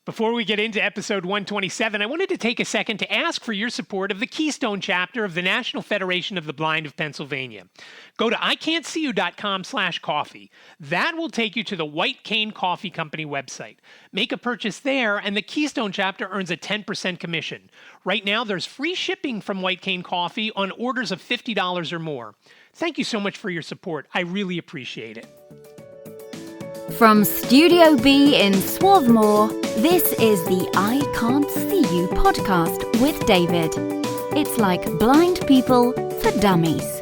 Before we get into episode 127, I wanted to take a second to ask for your support of the Keystone chapter of the National Federation of the Blind of Pennsylvania. Go to ican'tseeyou.com/coffee. That will take you to the White Cane Coffee Company website. Make a purchase there, and the Keystone chapter earns a 10% commission. Right now, there's free shipping from White Cane Coffee on orders of $50 or more. Thank you so much for your support. I really appreciate it. From Studio B in Swarthmore, this is the I Can't See You podcast with David. It's like blind people for dummies.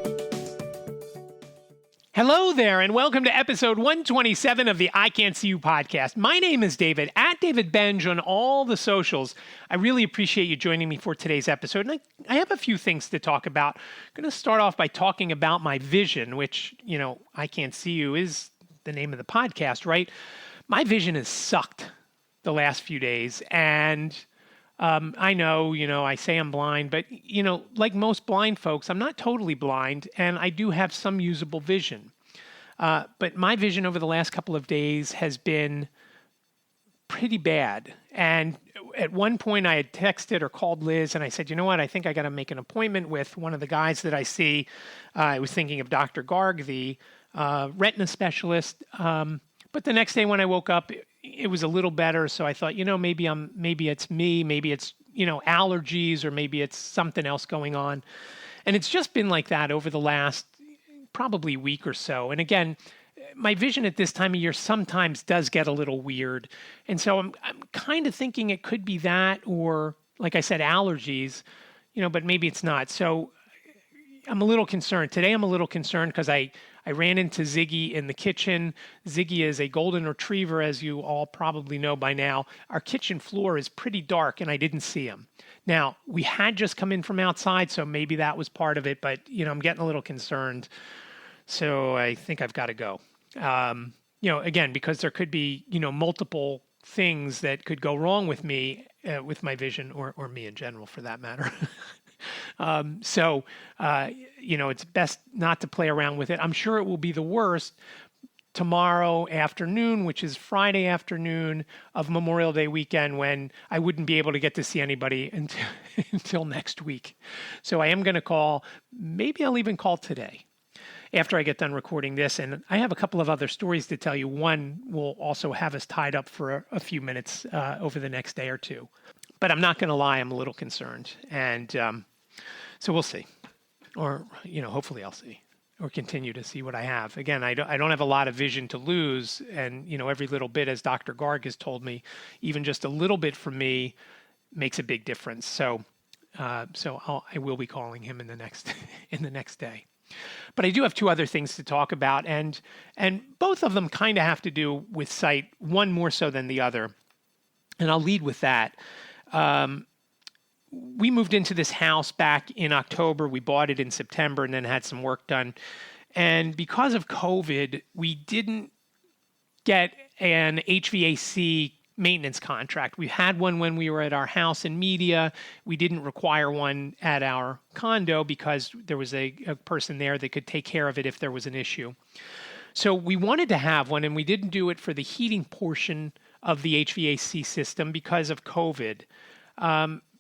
Hello there, and welcome to episode 127 of the I Can't See You podcast. My name is David, at David Benj on all the socials. I really appreciate you joining me for today's episode, and I have a few things to talk about. I'm going to start off by talking about my vision, which, I Can't See You is the name of the podcast, right? My vision has sucked the last few days. And I know, I say I'm blind, but, like most blind folks, I'm not totally blind, and I do have some usable vision. But my vision over the last couple of days has been pretty bad. And at one point I had texted or called Liz and I said, you know what, I think I got to make an appointment with one of the guys that I see. I was thinking of Dr. Garg, the retina specialist. But the next day when I woke up, it was a little better. So I thought, maybe it's me, maybe it's, allergies, or maybe it's something else going on. And it's just been like that over the last probably week or so. And again, my vision at this time of year sometimes does get a little weird. And so I'm kind of thinking it could be that, or like I said, allergies, but maybe it's not. So I'm a little concerned. Today I'm a little concerned because I ran into Ziggy in the kitchen. Ziggy is a golden retriever, as you all probably know by now. Our kitchen floor is pretty dark, and I didn't see him. Now, we had just come in from outside, so maybe that was part of it, but, I'm getting a little concerned. So I think I've got to go. Again, because there could be, multiple things that could go wrong with me, with my vision, or me in general, for that matter. It's best not to play around with it. I'm sure it will be the worst tomorrow afternoon, which is Friday afternoon of Memorial Day weekend, when I wouldn't be able to get to see anybody until next week. So I am going to call. Maybe I'll even call today after I get done recording this. And I have a couple of other stories to tell you. One will also have us tied up for a few minutes over the next day or two. But I'm not going to lie, I'm a little concerned. And so we'll see. Or, hopefully I'll see. Or continue to see what I have. Again, I don't have a lot of vision to lose. And, every little bit, as Dr. Garg has told me, even just a little bit for me makes a big difference. So I will be calling him in the next day. But I do have two other things to talk about, and both of them kind of have to do with sight, one more so than the other. And I'll lead with that. We moved into this house back in October. We bought it in September and then had some work done. And because of COVID, we didn't get an HVAC maintenance contract. We had one when we were at our house in Media. We didn't require one at our condo because there was a person there that could take care of it if there was an issue. So we wanted to have one, and we didn't do it for the heating portion of the HVAC system because of COVID.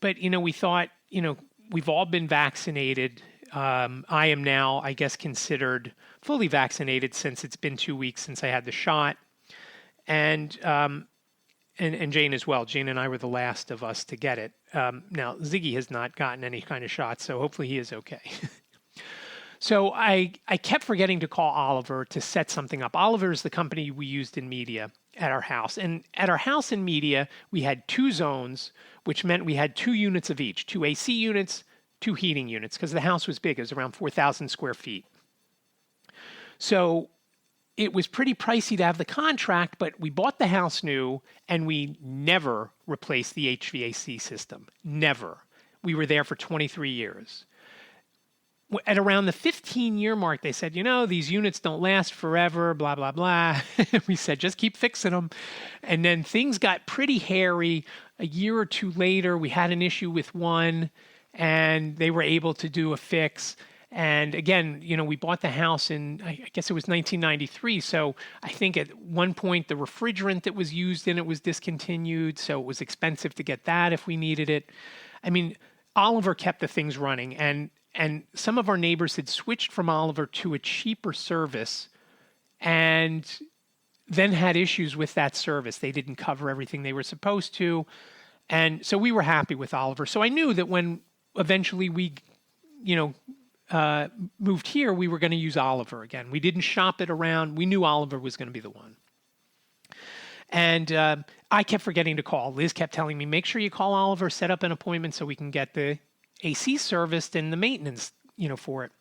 But, we thought, we've all been vaccinated. I am now, I guess, considered fully vaccinated since it's been 2 weeks since I had the shot. And Jane as well. Jane and I were the last of us to get it. Now, Ziggy has not gotten any kind of shot, so hopefully he is okay. So I kept forgetting to call Oliver to set something up. Oliver is the company we used in Media at our house. And at our house in Media, we had 2 zones, which meant we had 2 units of each, 2 AC units, 2 heating units, because the house was big. It was around 4,000 square feet. So it was pretty pricey to have the contract, but we bought the house new, and we never replaced the HVAC system. Never. We were there for 23 years. At around the 15-year mark, they said, these units don't last forever, blah, blah, blah. We said, just keep fixing them. And then things got pretty hairy. A year or two later, we had an issue with one, and they were able to do a fix. And again, we bought the house in, I guess it was 1993. So I think at one point the refrigerant that was used in it was discontinued. So it was expensive to get that if we needed it. I mean, Oliver kept the things running, and some of our neighbors had switched from Oliver to a cheaper service and then had issues with that service. They didn't cover everything they were supposed to. And so we were happy with Oliver. So I knew that when eventually we, moved here, we were going to use Oliver again. We didn't shop it around. We knew Oliver was going to be the one. And I kept forgetting to call. Liz kept telling me, make sure you call Oliver, set up an appointment so we can get the AC serviced and the maintenance, for it.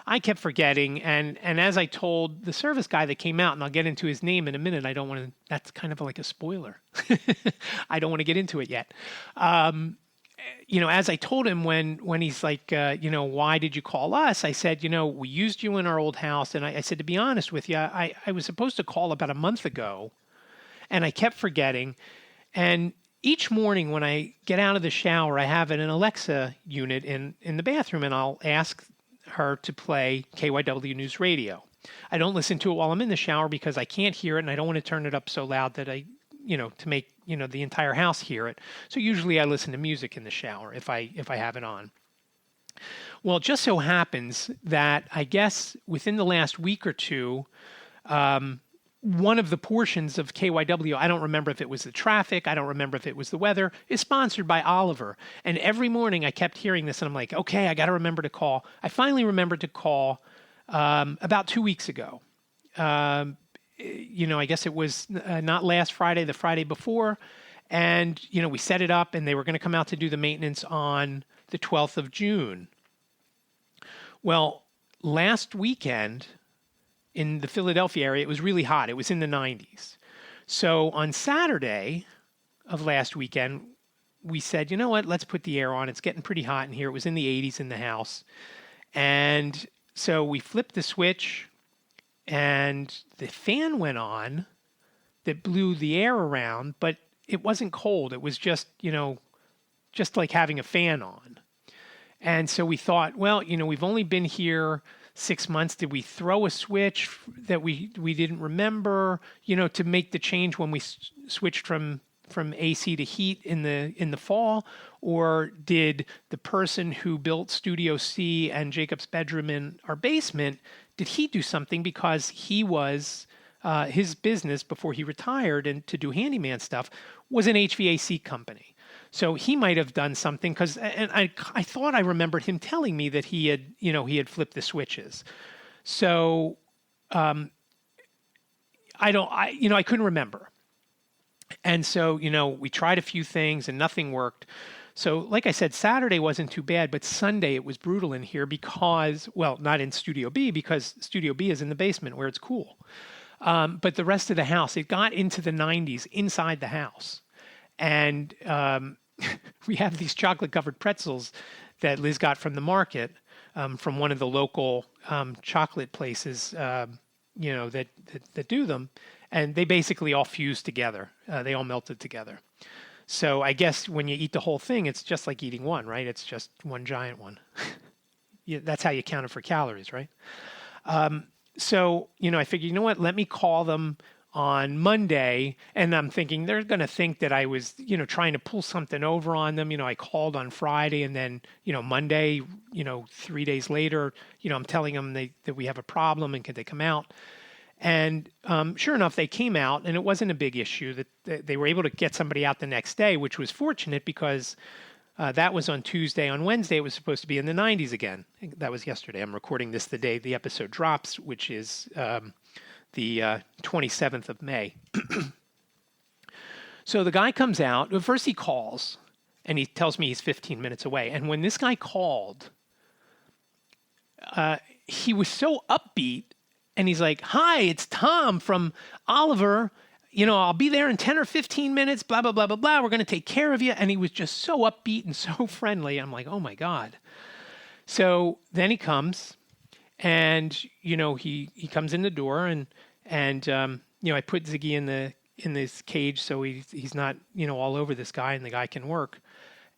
I kept forgetting. And as I told the service guy that came out, and I'll get into his name in a minute, I don't want to, that's kind of like a spoiler. I don't want to get into it yet. As I told him when he's like, why did you call us? I said, we used you in our old house. And I said, to be honest with you, I was supposed to call about a month ago, and I kept forgetting. And each morning when I get out of the shower, I have an Alexa unit in the bathroom, and I'll ask her to play KYW News Radio. I don't listen to it while I'm in the shower because I can't hear it, and I don't want to turn it up so loud that to make, the entire house hear it. So usually I listen to music in the shower if I have it on. Well, it just so happens that I guess within the last week or two, one of the portions of KYW, I don't remember if it was the traffic, I don't remember if it was the weather, is sponsored by Oliver. And every morning I kept hearing this, and I'm like, okay, I got to remember to call. I finally remembered to call about 2 weeks ago. I guess it was not last Friday, the Friday before. And, we set it up, and they were going to come out to do the maintenance on the 12th of June. Well, last weekend in the Philadelphia area, it was really hot. It was in the 90s. So on Saturday of last weekend, we said, you know what, let's put the air on. It's getting pretty hot in here. It was in the 80s in the house. And so we flipped the switch, and the fan went on that blew the air around, but it wasn't cold. It was just, just like having a fan on. And so we thought, well, we've only been here 6 months. Did we throw a switch that we didn't remember, to make the change when we switched from AC to heat in the fall? Or did the person who built Studio C and Jacob's bedroom in our basement, did he do something because he was his business before he retired and to do handyman stuff was an HVAC company? So he might have done something because, and I thought I remembered him telling me that he had flipped the switches. So I couldn't remember. And so, we tried a few things and nothing worked. So like I said, Saturday wasn't too bad, but Sunday it was brutal in here because, well, not in Studio B because Studio B is in the basement where it's cool. But the rest of the house, it got into the 90s inside the house. And we have these chocolate-covered pretzels that Liz got from the market, from one of the local chocolate places, that do them. And they basically all fused together. They all melted together. So I guess when you eat the whole thing, it's just like eating one, right? It's just one giant one. That's how you count it for calories, right? So, I figured, you know what? Let me call them on Monday. And I'm thinking they're going to think that I was, trying to pull something over on them. I called on Friday, and then, Monday, 3 days later, I'm telling them that we have a problem and could they come out? And sure enough, they came out, and it wasn't a big issue. That they were able to get somebody out the next day, which was fortunate because that was on Tuesday. On Wednesday, it was supposed to be in the 90s again. That was yesterday. I'm recording this the day the episode drops, which is the 27th of May. So the guy comes out. Well, first he calls, and he tells me he's 15 minutes away. And when this guy called, he was so upbeat. And he's like, hi, it's Tom from Oliver. I'll be there in 10 or 15 minutes, blah, blah, blah, blah, blah. We're going to take care of you. And he was just so upbeat and so friendly. I'm like, oh, my God. So then he comes and, he comes in the door and I put Ziggy in this cage so he's not, all over this guy and the guy can work.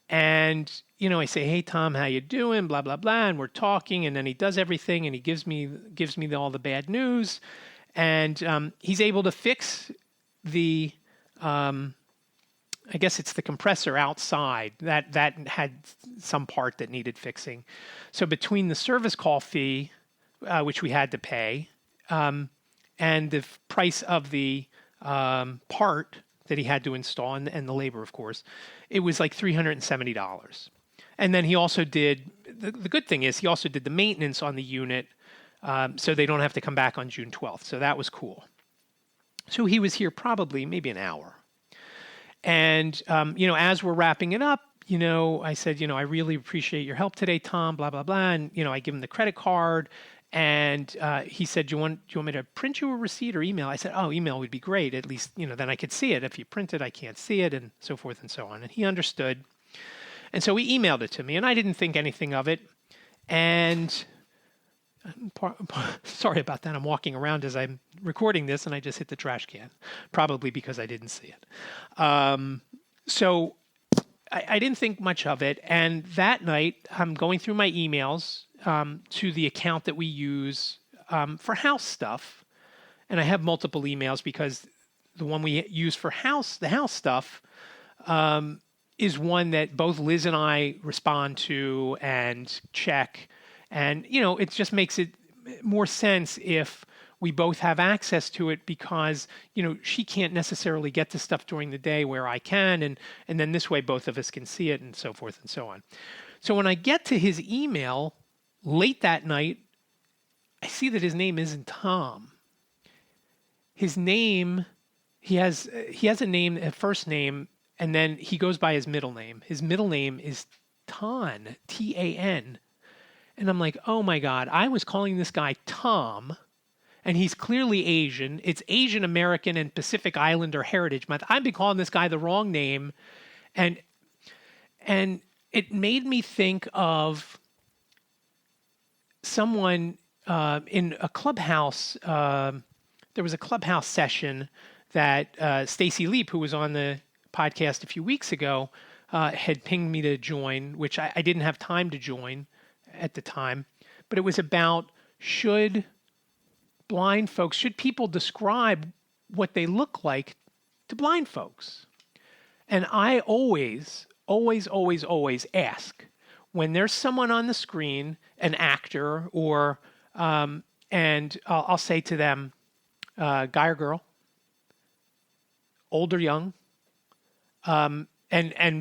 And, I say, hey, Tom, how you doing? Blah, blah, blah. And we're talking, and then he does everything, and he gives me all the bad news. And he's able to fix the, I guess it's the compressor outside that had some part that needed fixing. So between the service call fee, which we had to pay, and the price of the part that he had to install, and the labor, of course, it was like $370. And then he also did, the good thing is he also did the maintenance on the unit, so they don't have to come back on June 12th. So that was cool. So he was here probably maybe an hour. And, as we're wrapping it up, I said, I really appreciate your help today, Tom, blah, blah, blah. And, I give him the credit card. And he said, do you want me to print you a receipt or email? I said, oh, email would be great. At least, then I could see it. If you print it, I can't see it, and so forth and so on. And he understood. And so he emailed it to me, and I didn't think anything of it. And sorry about that. I'm walking around as I'm recording this, and I just hit the trash can, probably because I didn't see it. So I didn't think much of it. And that night, I'm going through my emails to the account that we use for house stuff. And I have multiple emails because the one we use for the house stuff is one that both Liz and I respond to and check. And, it just makes it more sense if we both have access to it because, she can't necessarily get to stuff during the day where I can. And then this way, both of us can see it and so forth and so on. So when I get to his email late that night, I see that his name isn't Tom. His name, he has a name, a first name, and then he goes by his middle name. His middle name is Tan, Tan. And I'm like, oh my God, I was calling this guy Tom, and he's clearly Asian. It's Asian American and Pacific Islander Heritage Month. I've been calling this guy the wrong name. And it made me think of someone in a clubhouse. There was a clubhouse session that Stacy Leap, who was on the podcast a few weeks ago, had pinged me to join, which I didn't have time to join at the time, but it was about should people describe what they look like to blind folks? And I always ask when there's someone on the screen, an actor, or and I'll say to them, guy or girl, old or young, and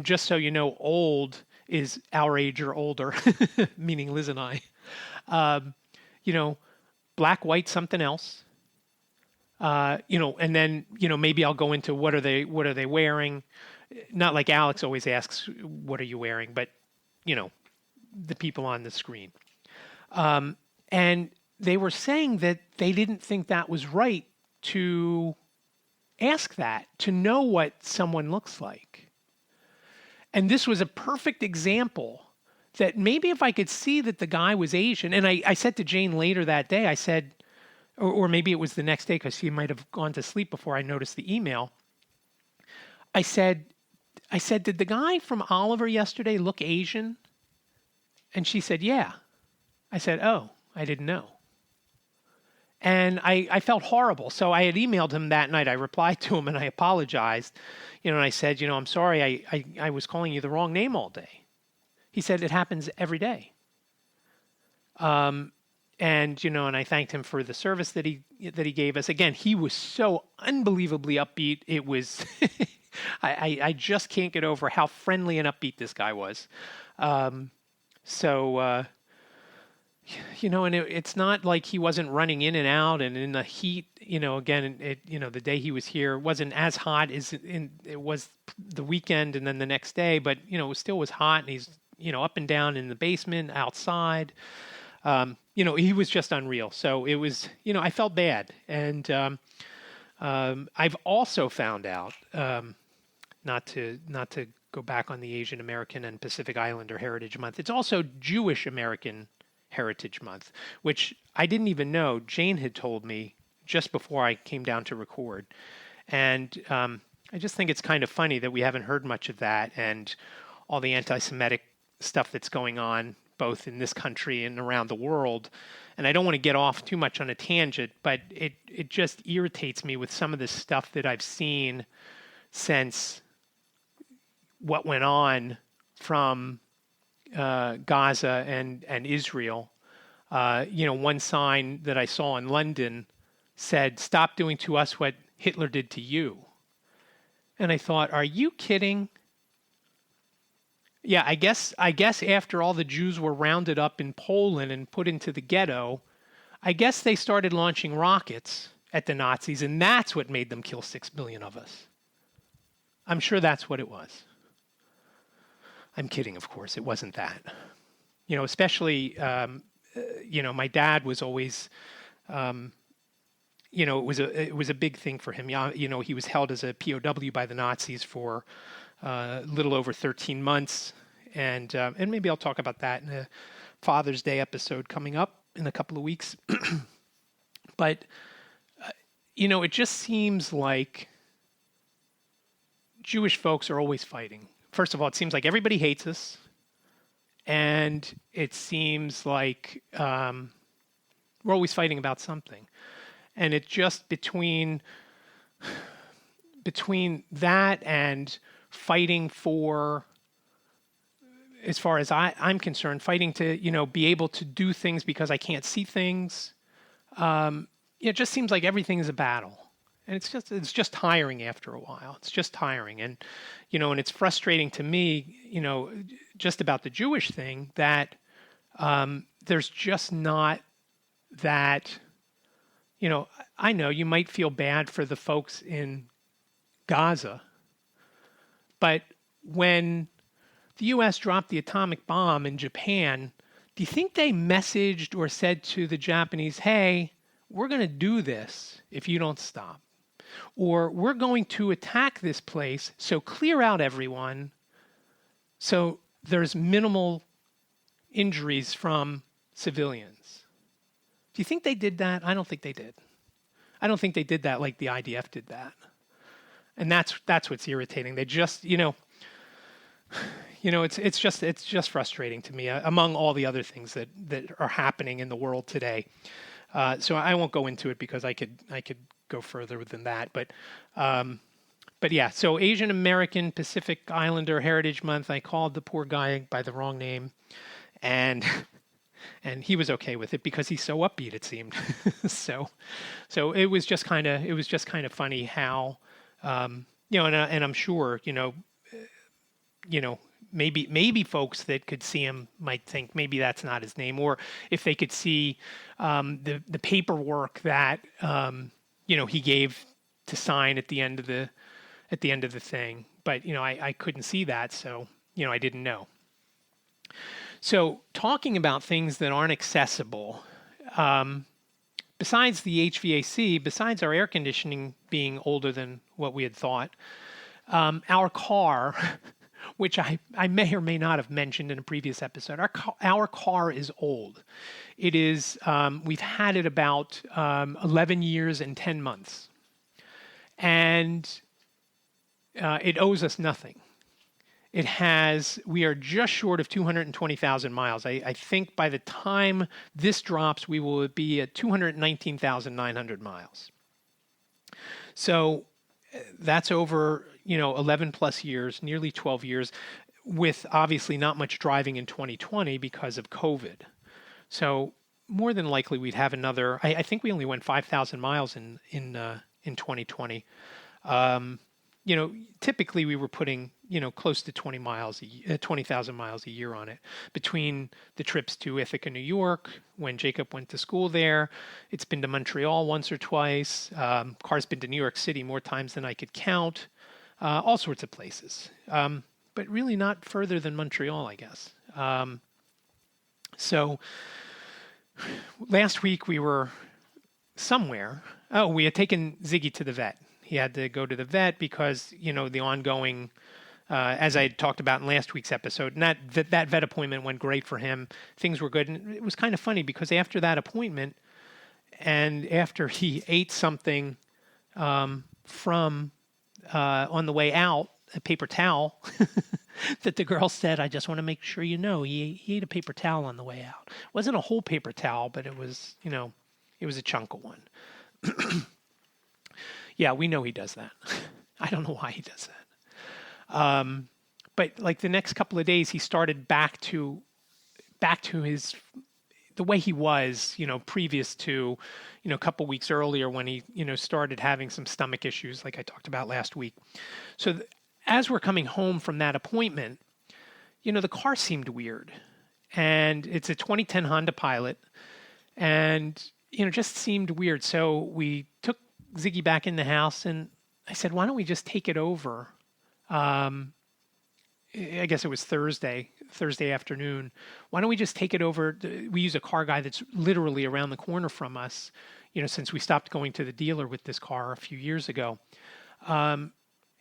just so you know, old is our age or older, meaning Liz and I. Black, white, something else. And then, maybe I'll go into what are they wearing? Not like Alex always asks, what are you wearing? But, the people on the screen. And they were saying that they didn't think that was right to ask that, to know what someone looks like. And this was a perfect example that maybe if I could see that the guy was Asian, and I said to Jane later that day, I said, or maybe it was the next day because she might have gone to sleep before I noticed the email. I said, did the guy from Oliver yesterday look Asian? And she said, yeah. I said, oh, I didn't know. And I felt horrible. So I had emailed him that night. I replied to him and I apologized. And I said, I'm sorry, I was calling you the wrong name all day. He said, it happens every day. And I thanked him for the service that he gave us. Again, he was so unbelievably upbeat. It was, I just can't get over how friendly and upbeat this guy was. And it's not like he wasn't running in and out and in the heat, again, the day he was here wasn't as hot as it was the weekend and then the next day, but, it still was hot and he's, up and down in the basement, outside. He was just unreal. So it was, I felt bad. And I've also found out, not to go back on the Asian American and Pacific Islander Heritage Month, it's also Jewish American Heritage Month, which I didn't even know. Jane had told me just before I came down to record. And I just think it's kind of funny that we haven't heard much of that. And all the anti-Semitic stuff that's going on, both in this country and around the world. And I don't want to get off too much on a tangent, but it just irritates me with some of the stuff that I've seen since what went on from Gaza and Israel. One sign that I saw in London said, "Stop doing to us what Hitler did to you." And I thought, are you kidding? Yeah, I guess after all the Jews were rounded up in Poland and put into the ghetto, I guess they started launching rockets at the Nazis, and that's what made them kill 6 million of us. I'm sure that's what it was. I'm kidding, of course. It wasn't that. Especially, my dad was always, it was a big thing for him. He was held as a POW by the Nazis for a little over 13 months. And maybe I'll talk about that in a Father's Day episode coming up in a couple of weeks. But, it just seems like Jewish folks are always fighting. First of all, it seems like everybody hates us. And it seems like we're always fighting about something. And it's just between that and fighting for, as far as I'm concerned, fighting to, be able to do things because I can't see things. It just seems like everything is a battle. And it's just tiring after a while. It's just tiring. And, and it's frustrating to me, just about the Jewish thing that there's just not that, I know you might feel bad for the folks in Gaza, but when the U.S. dropped the atomic bomb in Japan, do you think they messaged or said to the Japanese, hey, we're going to do this if you don't stop? Or we're going to attack this place, so clear out everyone so there's minimal injuries from civilians. Do you think they did that? I don't think they did. I don't think they did that like the IDF did that. And that's what's irritating. They just, it's just frustrating to me, among all the other things that are happening in the world today. So I won't go into it because I could go further than that. But yeah, so Asian American Pacific Islander Heritage Month, I called the poor guy by the wrong name, and he was okay with it because he's so upbeat, it seemed. so it was just kind of funny how, and I'm sure, maybe folks that could see him might think maybe that's not his name, or if they could see the paperwork that he gave to sign at the end of the thing. But I couldn't see that, so I didn't know. So talking about things that aren't accessible, besides the HVAC, besides our air conditioning being older than what we had thought, our car, which I may or may not have mentioned in a previous episode, our car is old. It is, we've had it about 11 years and 10 months. And it owes us nothing. We are just short of 220,000 miles. I think by the time this drops, we will be at 219,900 miles. So that's over, 11 plus years, nearly 12 years, with obviously not much driving in 2020 because of COVID. So more than likely we'd have another, I think we only went 5,000 miles in 2020. Typically we were putting, close to 20,000 miles a year on it between the trips to Ithaca, New York, when Jacob went to school there. It's been to Montreal once or twice. Car's been to New York City more times than I could count. All sorts of places. But really not further than Montreal, I guess. So last week we were somewhere. Oh, we had taken Ziggy to the vet. He had to go to the vet because, the ongoing, as I had talked about in last week's episode, and that vet appointment went great for him. Things were good. And it was kind of funny because after that appointment and after he ate something from on the way out, a paper towel, that the girl said, I just want to make sure you know, he ate a paper towel on the way out. It wasn't a whole paper towel, but it was, it was a chunk of one. Yeah, we know he does that. I don't know why he does that. But like the next couple of days, he started back to his the way he was, previous to, a couple weeks earlier when he, started having some stomach issues, like I talked about last week. So as we're coming home from that appointment, the car seemed weird, and it's a 2010 Honda Pilot, and just seemed weird. So we took Ziggy back in the house, and I said, why don't we just take it over? I guess it was Thursday afternoon. Why don't we just take it over? We use a car guy that's literally around the corner from us, since we stopped going to the dealer with this car a few years ago.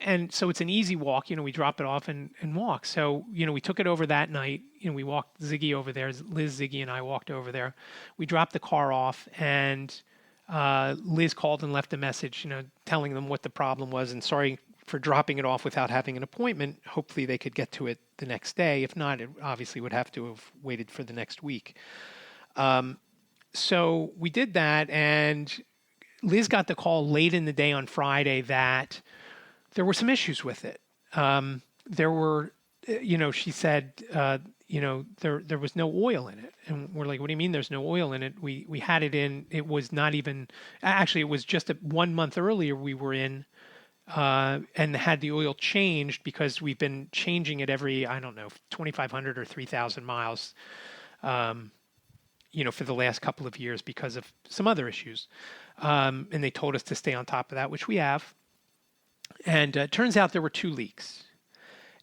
And so it's an easy walk. We drop it off and walk. So, we took it over that night. We walked Ziggy over there. Liz, Ziggy, and I walked over there. We dropped the car off, and Liz called and left a message, telling them what the problem was and sorry for dropping it off without having an appointment. Hopefully they could get to it the next day. If not, it obviously would have to have waited for the next week. So we did that, and Liz got the call late in the day on Friday that there were some issues with it. There were, she said, there was no oil in it. And we're like, what do you mean there's no oil in it? We had it in, it was not even, actually it was just 1 month earlier we were in, and had the oil changed because we've been changing it every, 2,500 or 3,000 miles, for the last couple of years because of some other issues. And they told us to stay on top of that, which we have. And it turns out there were 2 leaks.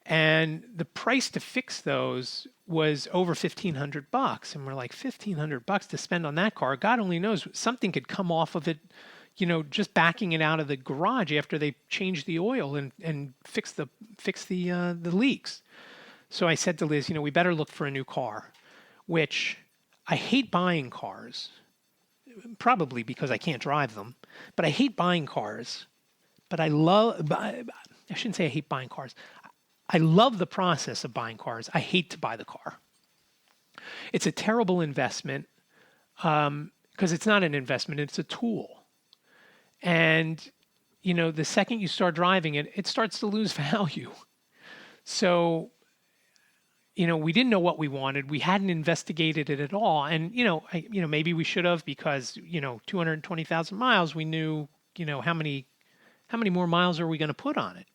And the price to fix those was over $1,500. And we're like, $1,500 to spend on that car? God only knows, something could come off of it, just backing it out of the garage after they changed the oil and fix the leaks. So I said to Liz, we better look for a new car, which I hate buying cars, probably because I can't drive them, but I hate buying cars. But I shouldn't say I hate buying cars. I love the process of buying cars. I hate to buy the car. It's a terrible investment because it's not an investment, it's a tool. And, the second you start driving it, it starts to lose value. So, we didn't know what we wanted. We hadn't investigated it at all. And, maybe we should have because, 220,000 miles, we knew, how many more miles are we going to put on it?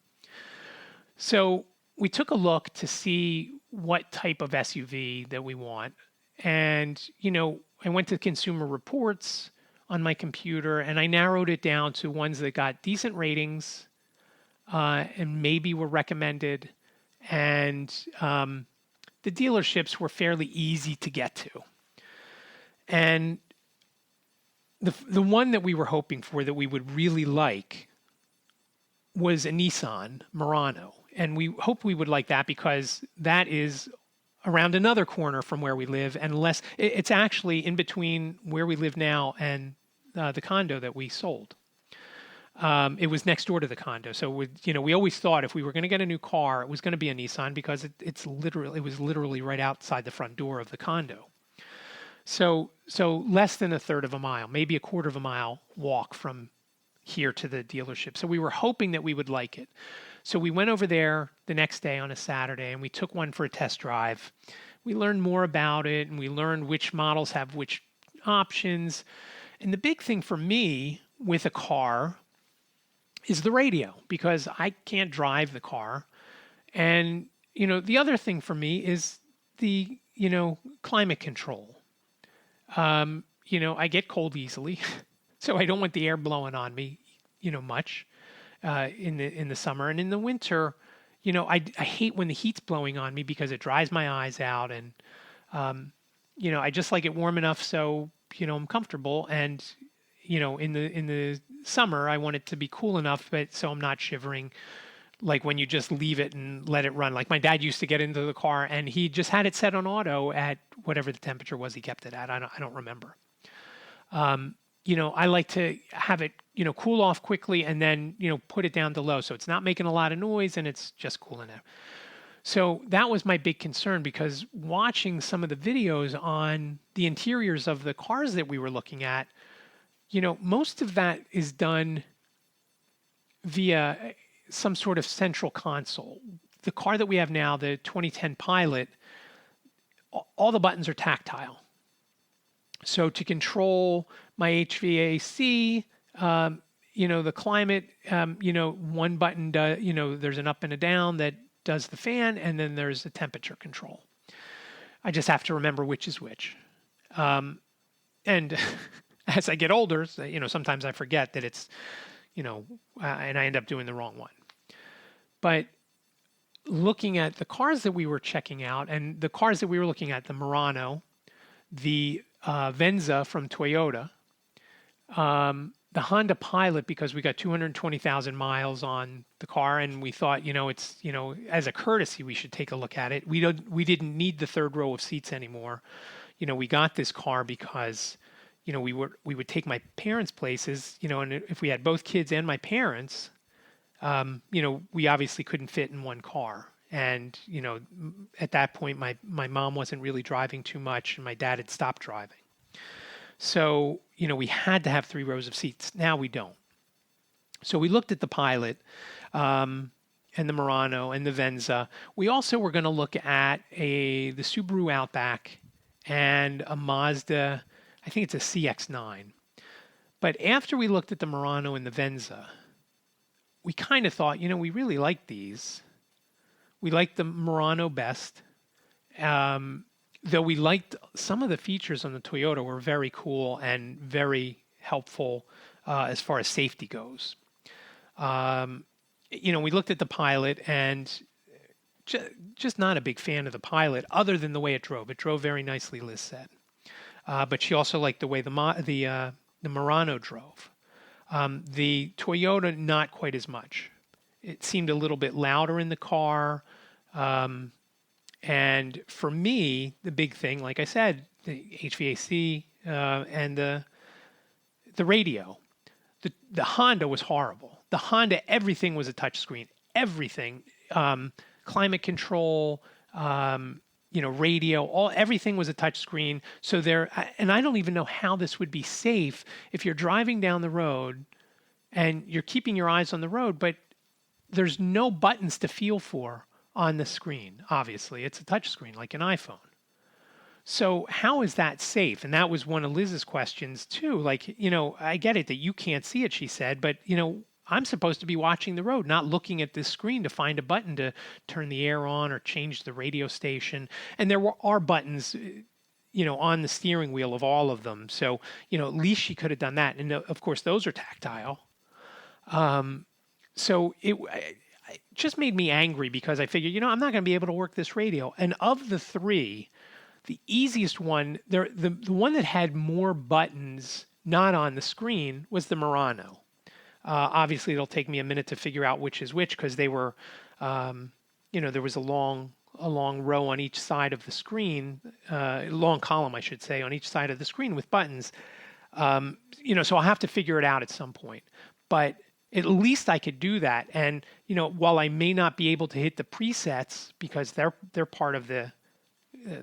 So we took a look to see what type of SUV that we want. And, I went to Consumer Reports on my computer, and I narrowed it down to ones that got decent ratings and maybe were recommended. And the dealerships were fairly easy to get to. And the one that we were hoping for that we would really like was a Nissan Murano. And we hope we would like that because that is around another corner from where we live, and it's actually in between where we live now and the condo that we sold. It was next door to the condo. So we always thought if we were going to get a new car, it was going to be a Nissan because it was literally right outside the front door of the condo. So less than a third of a mile, maybe a quarter of a mile walk from here to the dealership. So we were hoping that we would like it. So we went over there the next day on a Saturday, and we took one for a test drive. We learned more about it, and we learned which models have which options. And the big thing for me with a car is the radio, because I can't drive the car. And, the other thing for me is the, climate control. I get cold easily, so I don't want the air blowing on me, much. In the summer, and in the winter, I hate when the heat's blowing on me because it dries my eyes out, and I just like it warm enough so I'm comfortable. And in the summer, I want it to be cool enough, but so I'm not shivering, like when you just leave it and let it run. Like my dad used to get into the car and he just had it set on auto at whatever the temperature was he kept it at. I don't remember. I like to have it, cool off quickly and then, put it down to low. So it's not making a lot of noise and it's just cool enough. So that was my big concern, because watching some of the videos on the interiors of the cars that we were looking at, most of that is done via some sort of central console. The car that we have now, the 2010 Pilot, all the buttons are tactile. So to control my HVAC, the climate, one button does, there's an up and a down that does the fan, and then there's a temperature control. I just have to remember which is which. And as I get older, sometimes I forget that it's, and I end up doing the wrong one. But looking at the cars that we were checking out, and the cars that we were looking at, the Murano, the Venza from Toyota, the Honda Pilot, because we got 220,000 miles on the car, and we thought, it's, as a courtesy, we should take a look at it. We didn't need the third row of seats anymore. We got this car because, we would take my parents' places, and if we had both kids and my parents, we obviously couldn't fit in one car. And, at that point, my mom wasn't really driving too much, and my dad had stopped driving. So, we had to have 3 rows of seats. Now we don't. So we looked at the Pilot, and the Murano and the Venza. We also were going to look at the Subaru Outback and a Mazda, I think it's a CX-9. But after we looked at the Murano and the Venza, we kind of thought, we really like these. We liked the Murano best. Though we liked some of the features on the Toyota were very cool and very helpful as far as safety goes. We looked at the Pilot, and just not a big fan of the Pilot, other than the way it drove. It drove very nicely, Liz said. But she also liked the way the Murano drove. The Toyota, not quite as much. It seemed a little bit louder in the car. And for me, the big thing, like I said, the HVAC and the radio. The Honda was horrible. The Honda, everything was a touch screen. Everything, climate control, radio, everything was a touch screen. So and I don't even know how this would be safe if you're driving down the road and you're keeping your eyes on the road, but there's no buttons to feel for on the screen. Obviously, it's a touch screen like an iPhone. So how is that safe? And that was one of Liz's questions too. Like, I get it that you can't see it, she said, but I'm supposed to be watching the road, not looking at this screen to find a button to turn the air on or change the radio station. And there are buttons, on the steering wheel of all of them. So, at least she could have done that. And of course, those are tactile. So it just made me angry, because I figured, I'm not going to be able to work this radio. And of the 3, the easiest one, the one that had more buttons not on the screen, was the Murano. Obviously, it'll take me a minute to figure out which is which, because they were, there was a long row on each side of the screen, long column, I should say, on each side of the screen with buttons. So I'll have to figure it out at some point. But at least I could do that. And, while I may not be able to hit the presets because they're part of the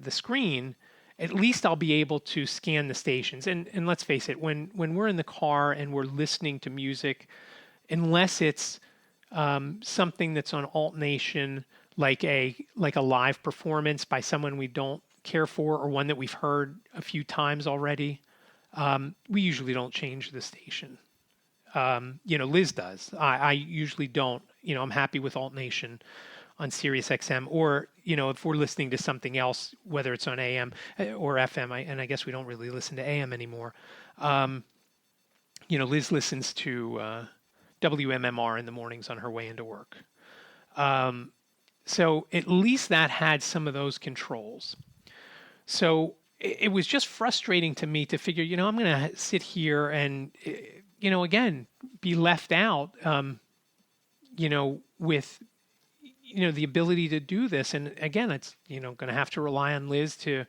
screen, at least I'll be able to scan the stations. And let's face it, when we're in the car and we're listening to music, unless it's something that's on Alt Nation, like a live performance by someone we don't care for, or one that we've heard a few times already, we usually don't change the station. Liz does. I usually don't. I'm happy with Alt Nation on Sirius XM, or, if we're listening to something else, whether it's on AM or FM, and I guess we don't really listen to AM anymore. Liz listens to WMMR in the mornings on her way into work. So at least that had some of those controls. So it was just frustrating to me to figure, I'm going to sit here and, again, be left out, with, the ability to do this. And again, it's, going to have to rely on Liz to,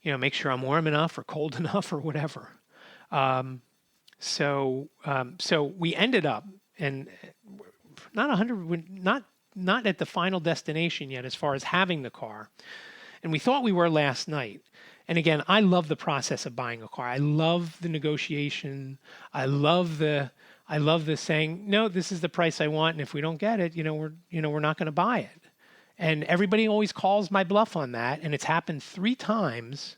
make sure I'm warm enough or cold enough or whatever. So we ended up, and not not at the final destination yet as far as having the car. And we thought we were last night. And again, I love the process of buying a car. I love the negotiation. I love the saying, no, this is the price I want, and if we don't get it, we're not going to buy it. And everybody always calls my bluff on that, and it's happened 3 times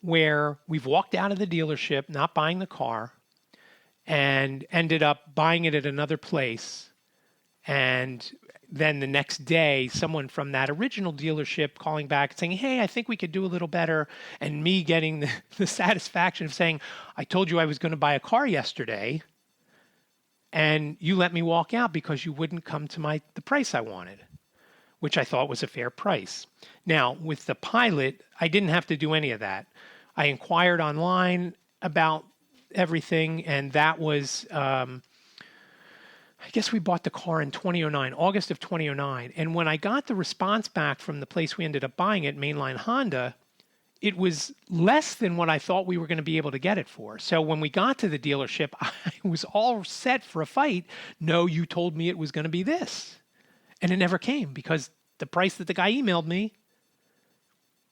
where we've walked out of the dealership not buying the car and ended up buying it at another place. And then the next day, someone from that original dealership calling back and saying, hey, I think we could do a little better. And me getting the satisfaction of saying, I told you I was going to buy a car yesterday, and you let me walk out because you wouldn't come to the price I wanted, which I thought was a fair price. Now, with the Pilot, I didn't have to do any of that. I inquired online about everything, and that was, I guess we bought the car in 2009, August of 2009. And when I got the response back from the place we ended up buying it, Mainline Honda, it was less than what I thought we were going to be able to get it for. So when we got to the dealership, I was all set for a fight. No, you told me it was going to be this. And it never came because the price that the guy emailed me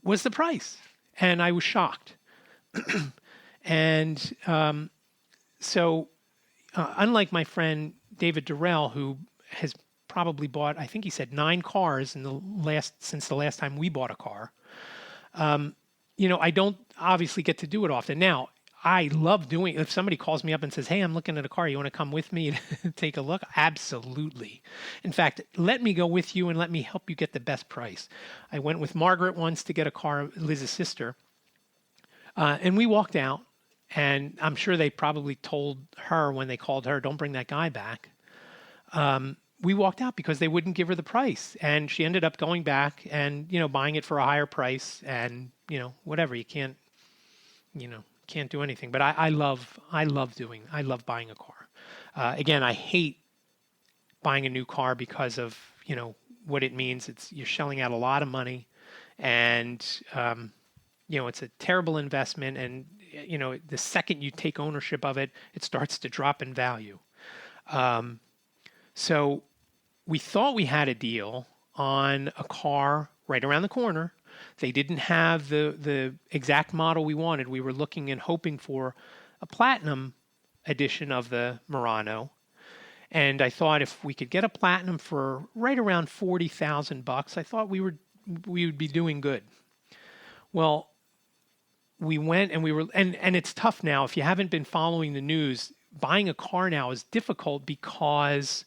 was the price. And I was shocked. And so unlike my friend David Durrell, who has probably bought, I think he said 9 cars since the last time we bought a car, I don't obviously get to do it often. Now, I love doing, if somebody calls me up and says, hey, I'm looking at a car, you want to come with me and take a look? Absolutely. In fact, let me go with you and let me help you get the best price. I went with Margaret once to get a car, Liz's sister, and we walked out, and I'm sure they probably told her when they called her, don't bring that guy back. We walked out because they wouldn't give her the price, and she ended up going back and, buying it for a higher price, and, whatever, you can't do anything. But I love buying a car. Again, I hate buying a new car because of, what it means. You're shelling out a lot of money, and, it's a terrible investment. And, the second you take ownership of it, it starts to drop in value. So we thought we had a deal on a car right around the corner. They didn't have the exact model we wanted. We were looking and hoping for a platinum edition of the Murano. And I thought if we could get a platinum for right around $40,000, I thought we would be doing good. Well, we went and and it's tough now. If you haven't been following the news, buying a car now is difficult because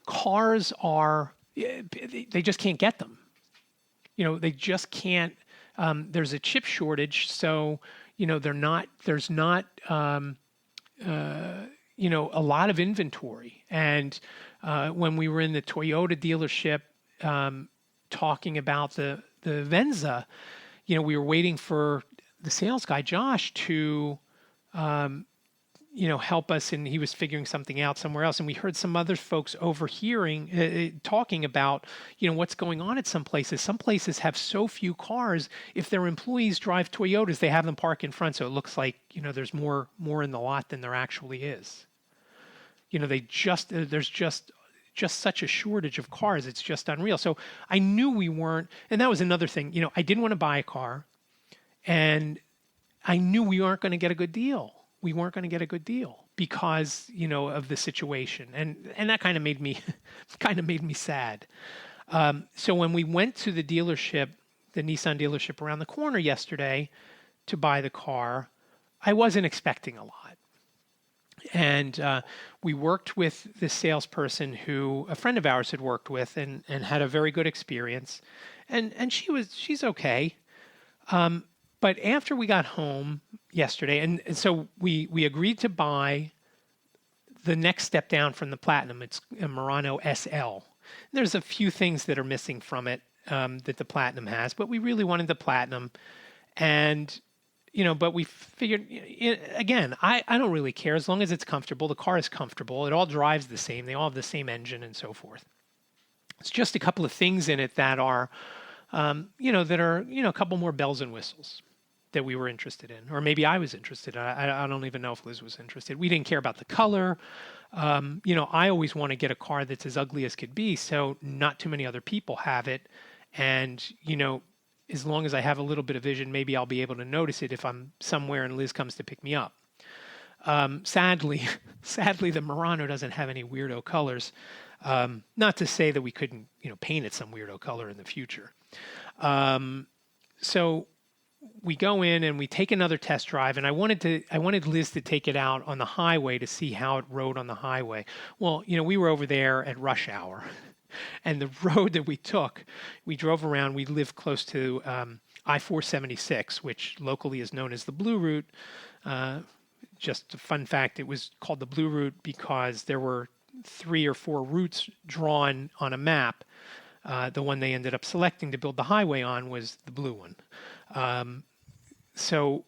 cars they just can't get them. They just can't, there's a chip shortage. So, there's not, a lot of inventory. And when we were in the Toyota dealership talking about the Venza, we were waiting for the sales guy, Josh, to, help us, and he was figuring something out somewhere else. And we heard some other folks overhearing, talking about, what's going on at some places. Some places have so few cars. If their employees drive Toyotas, they have them park in front. So it looks like, there's more in the lot than there actually is. There's just such a shortage of cars. It's just unreal. So I knew we weren't, and that was another thing, I didn't want to buy a car, and I knew we weren't going to get a good deal. We weren't going to get a good deal because, of the situation. And that kind of made me sad. So when we went to the dealership, the Nissan dealership around the corner yesterday to buy the car, I wasn't expecting a lot. And we worked with this salesperson who a friend of ours had worked with and had a very good experience. And she's okay. But after we got home yesterday, and so we agreed to buy the next step down from the Platinum. It's a Murano SL. There's a few things that are missing from it that the Platinum has, but we really wanted the Platinum. And, but we figured, again, I don't really care as long as it's comfortable. The car is comfortable. It all drives the same. They all have the same engine and so forth. It's just a couple of things in it that are, a couple more bells and whistles that we were interested in, or maybe I was interested. I don't even know if Liz was interested. We didn't care about the color. I always want to get a car that's as ugly as could be, so not too many other people have it. And, as long as I have a little bit of vision, maybe I'll be able to notice it if I'm somewhere and Liz comes to pick me up. Sadly, sadly, the Murano doesn't have any weirdo colors. Not to say that we couldn't, paint it some weirdo color in the future. So we go in and we take another test drive, and I wanted Liz to take it out on the highway to see how it rode on the highway. Well, we were over there at rush hour, and the road that we took, we drove around. We live close to I-476, which locally is known as the Blue Route. Just a fun fact, it was called the Blue Route because there were 3 or 4 routes drawn on a map. The one they ended up selecting to build the highway on was the blue one. So,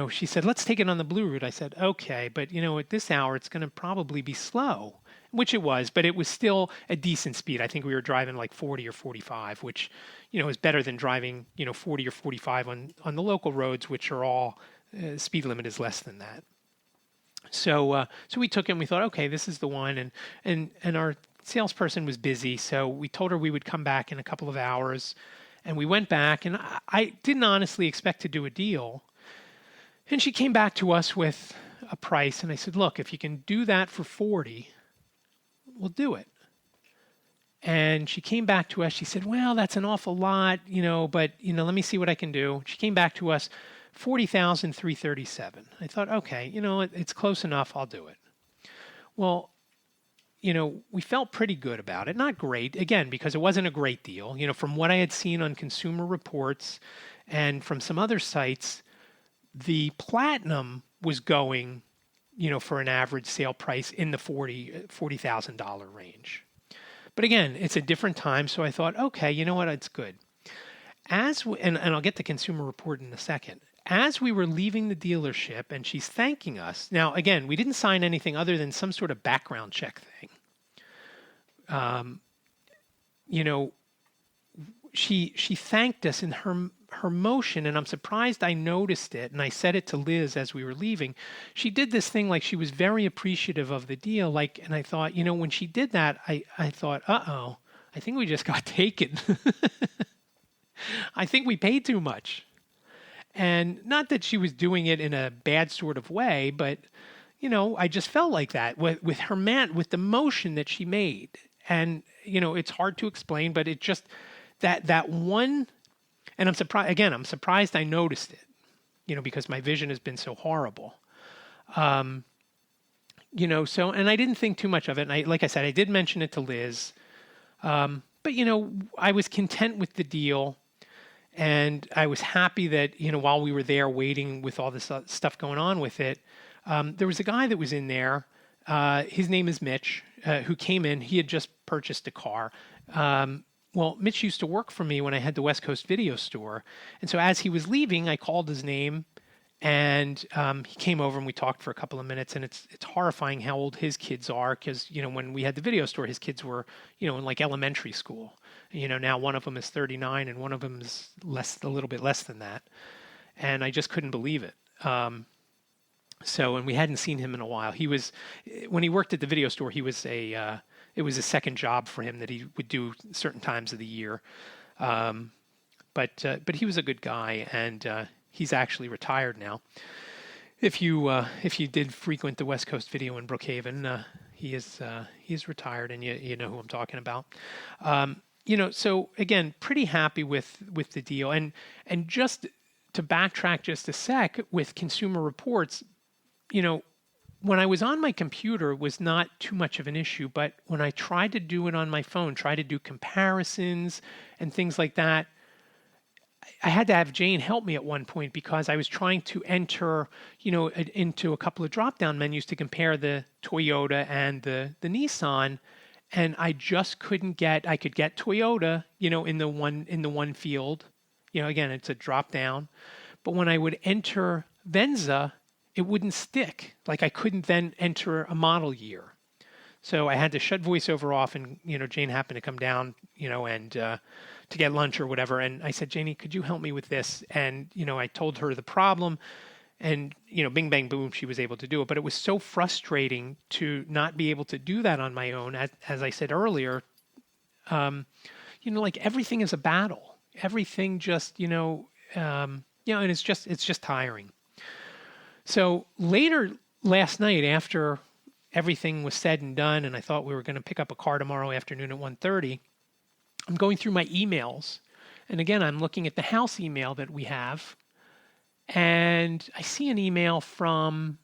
she said, let's take it on the Blue Route. I said, okay, but, at this hour, it's going to probably be slow, which it was, but it was still a decent speed. I think we were driving like 40 or 45, which, is better than driving, 40 or 45 on the local roads, which are all, speed limit is less than that. So we took it and we thought, okay, this is the one. And our salesperson was busy, so we told her we would come back in a couple of hours. And we went back, and I didn't honestly expect to do a deal. And she came back to us with a price, and I said, look, if you can do that for 40, we'll do it. And she came back to us. She said, well, that's an awful lot, but, let me see what I can do. She came back to us, $40,337. I thought, okay, it's close enough. I'll do it. Well, we felt pretty good about it. Not great, again, because it wasn't a great deal. From what I had seen on Consumer Reports and from some other sites, the Platinum was going, for an average sale price in the $40,000 range. But again, it's a different time, so I thought, okay, you know what, it's good. And I'll get the Consumer Report in a second. As we were leaving the dealership and she's thanking us, now again, we didn't sign anything other than some sort of background check thing. She thanked us in her motion, and I'm surprised I noticed it, and I said it to Liz as we were leaving. She did this thing like she was very appreciative of the deal, and I thought, when she did that, I thought, uh-oh, I think we just got taken. I think we paid too much. And not that she was doing it in a bad sort of way, but, I just felt like that with with the motion that she made. And, it's hard to explain, but it just, that one, and I'm surprised I noticed it, because my vision has been so horrible. And I didn't think too much of it. And like I said, I did mention it to Liz. But, I was content with the deal. And I was happy that, while we were there waiting with all this stuff going on with it, there was a guy that was in there. His name is Mitch, who came in. He had just purchased a car. Mitch used to work for me when I had the West Coast Video Store. And so as he was leaving, I called his name, and he came over and we talked for a couple of minutes. And it's horrifying how old his kids are because, when we had the video store, his kids were, in like elementary school. Now one of them is 39 and one of them is a little bit less than that. And I just couldn't believe it. And we hadn't seen him in a while. When he worked at the video store, it was a second job for him that he would do certain times of the year. But he was a good guy, and he's actually retired now. If you did frequent the West Coast Video in Brookhaven, he is retired, and you know who I'm talking about. So again, pretty happy with the deal. And just to backtrack just a sec with Consumer Reports, when I was on my computer, it was not too much of an issue. But when I tried to do it on my phone, try to do comparisons and things like that, I had to have Jane help me at one point because I was trying to enter, into a couple of drop-down menus to compare the Toyota and the Nissan. And I just couldn't I could get Toyota, in the one field, again, it's a drop down. But when I would enter Venza, it wouldn't stick. Like I couldn't then enter a model year. So I had to shut voiceover off and, Jane happened to come down, and to get lunch or whatever. And I said, Janie, could you help me with this? And, I told her the problem. And, bing, bang, boom, she was able to do it. But it was so frustrating to not be able to do that on my own. As I said earlier, like everything is a battle. Everything just, and it's just tiring. So later last night, after everything was said and done, and I thought we were going to pick up a car tomorrow afternoon at 1:30, I'm going through my emails. And again, I'm looking at the house email that we have. And I see an email from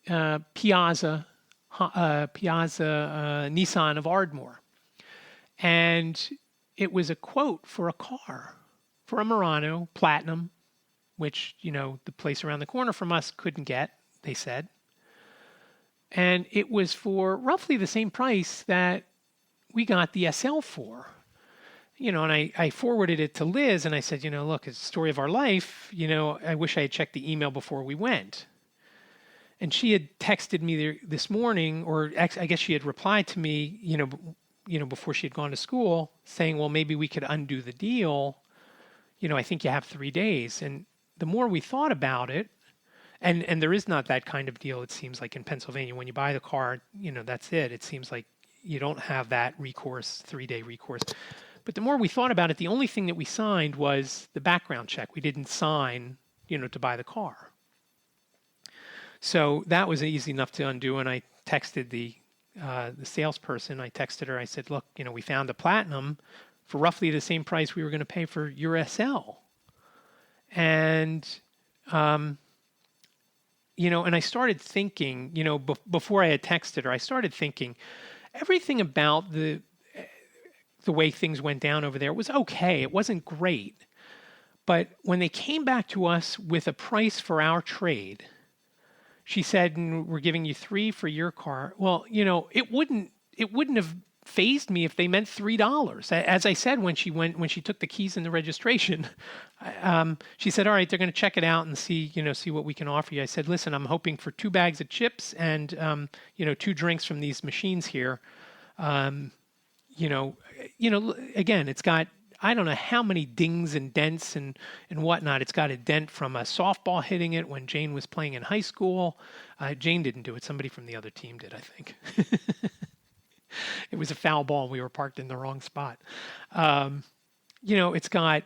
Piazza Nissan of Ardmore. And it was a quote for a car, for a Murano Platinum, which, the place around the corner from us couldn't get, they said. And it was for roughly the same price that we got the SL for. And I forwarded it to Liz and I said, look, it's the story of our life. I wish I had checked the email before we went. And she had texted me this morning, or I guess she had replied to me, before she had gone to school, saying, well, maybe we could undo the deal. I think you have 3 days. And the more we thought about it, and there is not that kind of deal, it seems like in Pennsylvania. When you buy the car, that's it. It seems like you don't have that recourse, 3-day recourse. But the more we thought about it, the only thing that we signed was the background check. We didn't sign, to buy the car. So that was easy enough to undo. And I texted the salesperson. I texted her. I said, look, we found a Platinum for roughly the same price we were going to pay for your SL. And, and I started thinking, before I had texted her, I started thinking everything about the way things went down over there was okay. It wasn't great. But when they came back to us with a price for our trade, she said, we're giving you 3 for your car. Well, it wouldn't have fazed me if they meant $3. As I said, when she took the keys and the registration, she said, all right, they're going to check it out and see what we can offer you. I said, listen, I'm hoping for 2 bags of chips and, 2 drinks from these machines here. Again, it's got, I don't know how many dings and dents and whatnot. It's got a dent from a softball hitting it when Jane was playing in high school. Jane didn't do it. Somebody from the other team did, I think. It was a foul ball and we were parked in the wrong spot. It's got,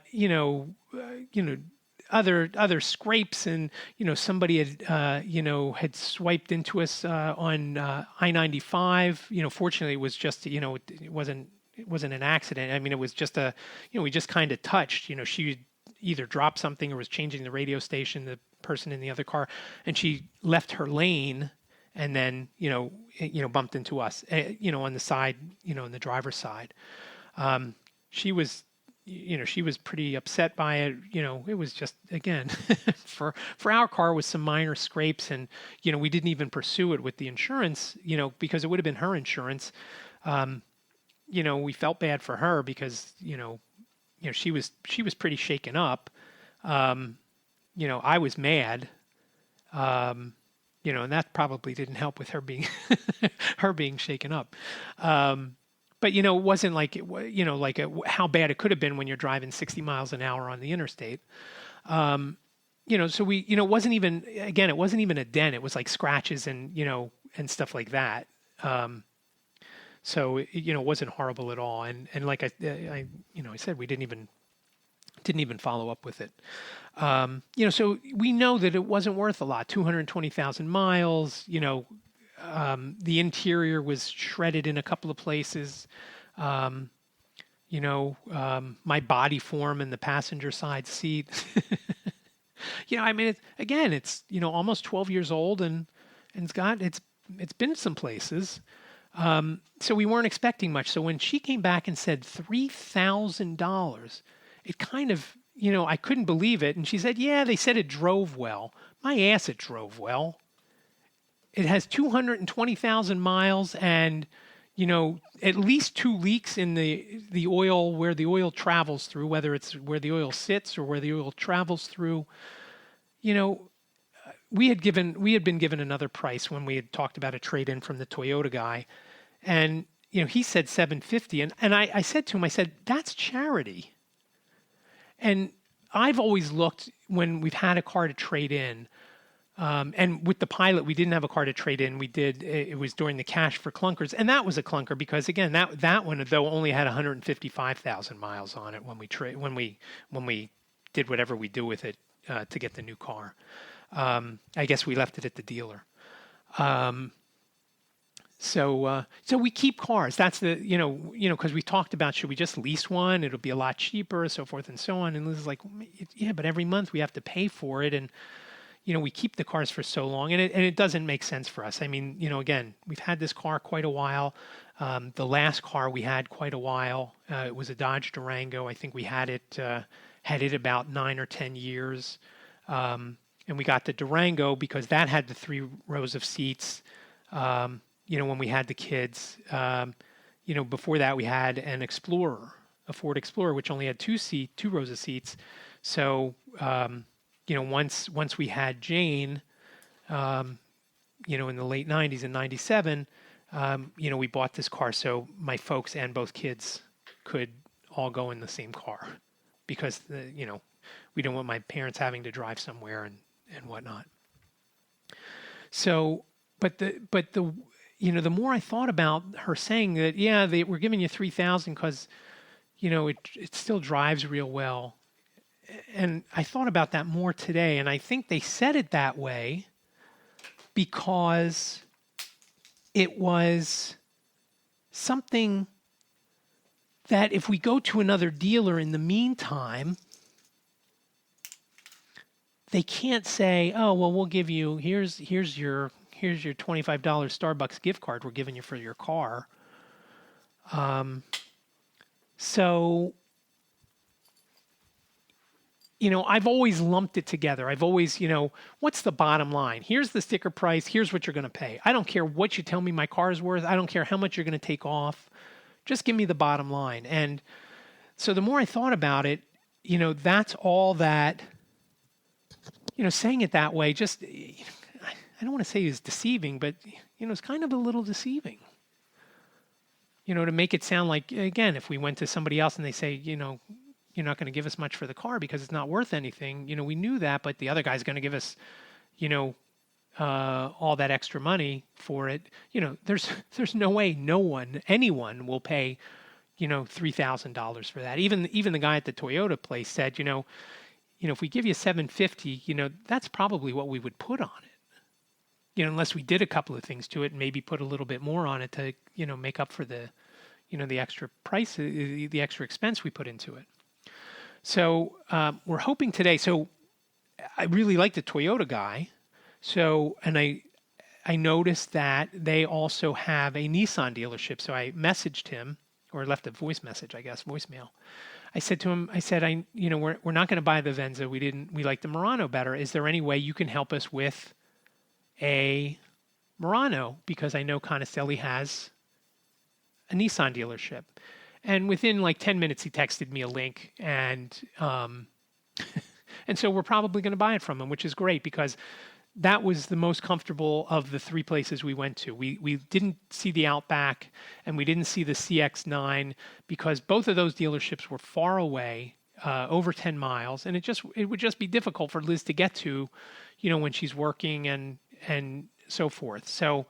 other scrapes and, somebody had swiped into us on I-95. Fortunately it was just, it wasn't an accident. I mean, it was just we just kind of touched, she either dropped something or was changing the radio station, the person in the other car, and she left her lane and then, bumped into us, on the side, on the driver's side. She was pretty upset by it. It was just, again, for our car with some minor scrapes and, we didn't even pursue it with the insurance, because it would have been her insurance. We felt bad for her because, she was pretty shaken up. I was mad. And that probably didn't help with her being, her being shaken up. But, it wasn't like, how bad it could have been when you're driving 60 miles an hour on the interstate. So we, it wasn't even a dent. It was like scratches and, and stuff like that. So, it wasn't horrible at all. And like I said, we didn't even follow up with it. So we know that it wasn't worth a lot, 220,000 miles, the interior was shredded in a couple of places. My body form in the passenger side seat. It's almost 12 years old and it's been some places. So we weren't expecting much. So when she came back and said $3,000, it kind of, I couldn't believe it. And she said, yeah, they said it drove well. My ass, it drove well. It has 220,000 miles and, at least 2 leaks in the oil where the oil travels through, whether it's where the oil sits or where the oil travels through. We had been given another price when we had talked about a trade-in from the Toyota guy. And, he said $750. And I said to him, I said, that's charity. And I've always looked when we've had a car to trade in. And with the Pilot, we didn't have a car to trade in. It was during the Cash for Clunkers. And that was a clunker because, again, that one, though, only had 155,000 miles on it when we did whatever we do with it to get the new car. I guess we left it at the dealer. So we keep cars. That's because we talked about, should we just lease one? It'll be a lot cheaper, so forth and so on. And Liz is like, yeah, but every month we have to pay for it. And, we keep the cars for so long, and it doesn't make sense for us. I mean, again, we've had this car quite a while. The last car we had quite a while, it was a Dodge Durango. I think we had it about 9 or 10 years. And we got the Durango because that had the 3 rows of seats, when we had the kids. Before that we had an Explorer, a Ford Explorer, which only had 2 rows of seats. So, once we had Jane, in the late 90s and 97, we bought this car so my folks and both kids could all go in the same car because, we don't want my parents having to drive somewhere and whatnot. So, but the more I thought about her saying that, yeah, we're giving you $3,000 because, it still drives real well. And I thought about that more today, and I think they said it that way because it was something that if we go to another dealer in the meantime, they can't say, oh, well, we'll give you, here's your $25 Starbucks gift card we're giving you for your car. So, I've always lumped it together. I've always, what's the bottom line? Here's the sticker price. Here's what you're going to pay. I don't care what you tell me my car is worth. I don't care how much you're going to take off. Just give me the bottom line. And so the more I thought about it, that's all that, saying it that way, just, I don't want to say it's deceiving, but, it's kind of a little deceiving. To make it sound like, again, if we went to somebody else and they say, you're not going to give us much for the car because it's not worth anything. We knew that, but the other guy's going to give us, all that extra money for it. There's no way anyone will pay, $3,000 for that. Even the guy at the Toyota place said, if we give you $750, that's probably what we would put on it. Unless we did a couple of things to it and maybe put a little bit more on it to, make up for the, the extra price, the extra expense we put into it. So we're hoping today. So I really like the Toyota guy. So, and I noticed that they also have a Nissan dealership. So I messaged him or left a voicemail. I said to him, we're not going to buy the Venza. We like the Murano better. Is there any way you can help us with a Murano? Because I know Conestelli has a Nissan dealership. And within like 10 minutes, he texted me a link, and so we're probably going to buy it from him, which is great because that was the most comfortable of the 3 places we went to. We didn't see the Outback, and we didn't see the CX-9 because both of those dealerships were far away, over 10 miles, and it would just be difficult for Liz to get to, when she's working and so forth. So.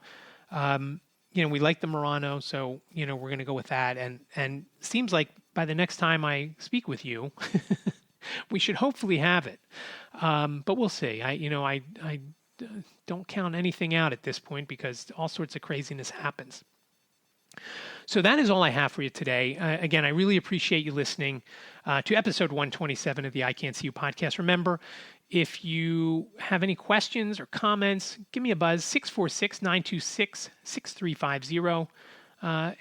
We like the Murano, so, we're going to go with that. And seems like by the next time I speak with you, we should hopefully have it. But we'll see. I don't count anything out at this point because all sorts of craziness happens. So that is all I have for you today. Again, I really appreciate you listening to episode 127 of the I Can't See You podcast. Remember, if you have any questions or comments, give me a buzz, 646-926-6350.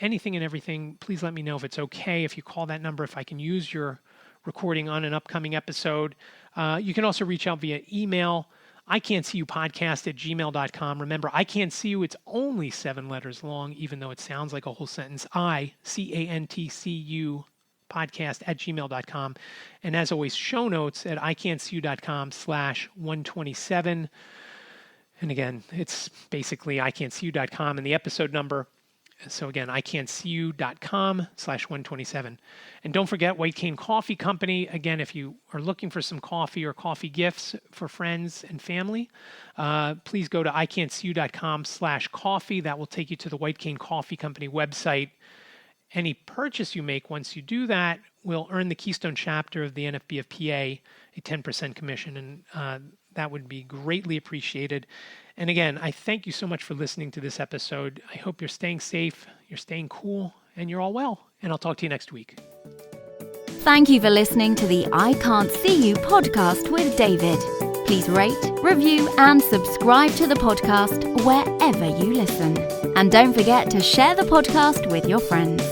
Anything and everything, please let me know if it's okay if you call that number, if I can use your recording on an upcoming episode. You can also reach out via email, ican'tseeyouPodcast@gmail.com. Remember, I Can't See You, it's only 7 letters long, even though it sounds like a whole sentence. ICANTCU podcast@gmail.com. And as always, show notes at ican'tseeyou.com/127. And again, it's basically ican'tseeyou.com and the episode number. So again, ican'tseeyou.com/127. And don't forget White Cane Coffee Company. Again, if you are looking for some coffee or coffee gifts for friends and family, please go to ican'tseeyou.com/coffee. That will take you to the White Cane Coffee Company website. Any purchase you make once you do that will earn the Keystone chapter of the NFB of PA a 10% commission, and that would be greatly appreciated. And again, I thank you so much for listening to this episode. I hope you're staying safe, you're staying cool, and you're all well. And I'll talk to you next week. Thank you for listening to the I Can't See You podcast with David. Please rate, review, and subscribe to the podcast wherever you listen. And don't forget to share the podcast with your friends.